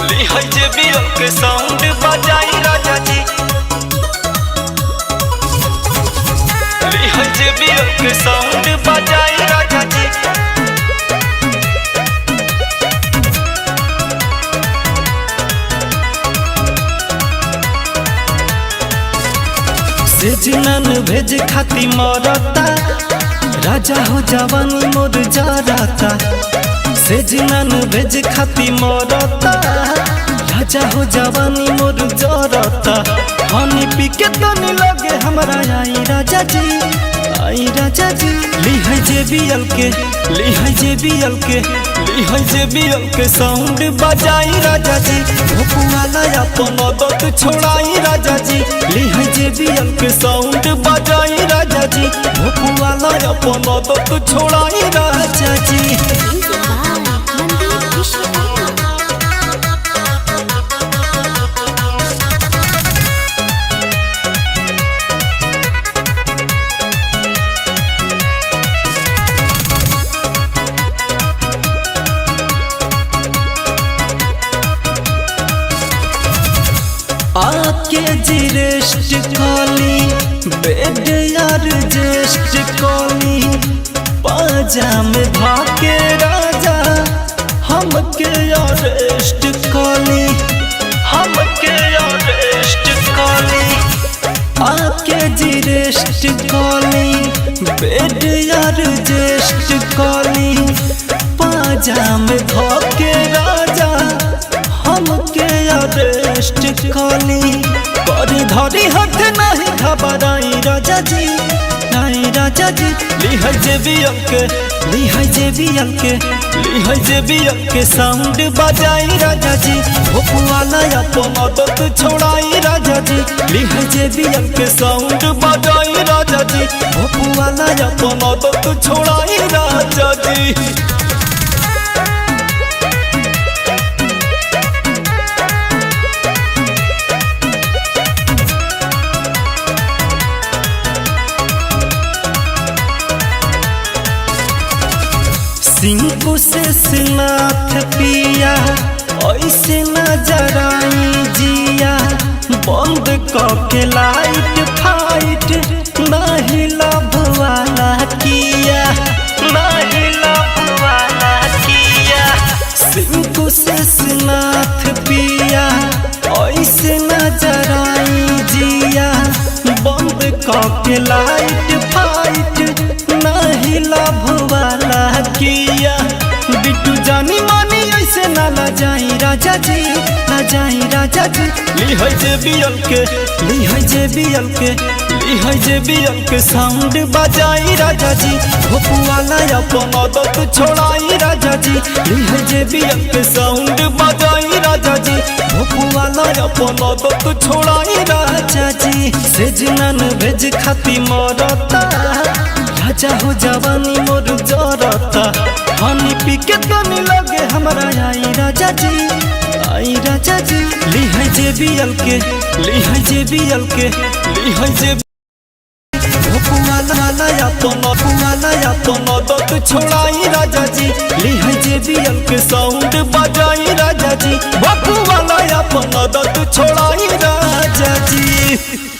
JBL के sound बजाई राजा जी, जेबीएल के साउंड बजाई राजा जी। सेजनन भेज खाती मरता, राजा हो जवानी मोर जरता। सेजनन भेज खाती मरता, राजा हो जवानी मोर जरता। हनी पी के तनी लगे हमारा आई राजा जी, आई राजा जी। ली है जेबीएल के, ली है जेबीएल के, ली है जेबीएल के साउंड बजाई राजा जी। भोपुआला अपन आदत छोड़ाई राजा जी, ली है जेबीएल के साउंड बजाई राजा जी। भोपुआला अपन आदत छोड़ाई राजा जी। आके जी रेस्ट कॉली, बेड यार जेस्ट कॉली। पाजाम भाके राजा हमके अरेस्ट कॉली, हमके अरेस्ट कॉली। आके जी रेस्ट कॉली, बेड यार जेस्ट कॉली। पाजाम भाके राजा हमके अरेस्ट कॉली। कर धरी हाथ नहीं घबराई राजा जी, नहीं राजा जी। ली है जेबीएल के, ली है जेबीएल के, ली है जेबीएल के साउंड बजाई राजा जी। भोपुआला अपन आदत छोड़ाई राजा जी, ली है जेबीएल के साउंड बजाई राजा जी। भोपुआला अपन आदत छोड़ाई राजा जी। सिंकू से स्नाथ पिया ऐसे न जराई जिया। बंद करके लाइट फाइट नहीं लव वाला किया, नहीं लव वाला किया। सिंकू से स्नाथ पिया ऐसे न जराई जिया। बंद करके लाइट फाइट नहीं लव वाला किया। बिट्टू जानी मानी ऐसे ना ला जाई राजा जी, ना जाई राजा जी। ली है जेबीएल के, ली है जेबीएल के, ली है जेबीएल के साउंड बजाई राजा जी। भोपुआला अपन आदत छोड़ाई राजा जी, ली है जेबीएल के साउंड बजाई राजा जी। भोपुआला अपन आदत छोड़ाई राजा जी। सेजनन भेज खाती मरता, राजा हो जवानी मोर जरता। हनी पी के तनी लगे हमारा आई राजा जी, आई राजा जी। ली है जेबीएल के, ली है जेबीएल के, ली है जेबीएल। भोपुआला अपन आदत छोड़ाई राजा जी, ली है जेबीएल के साउंड बजाई राजा जी। भोपुआला अपन आदत छोड़ाई राजा जी।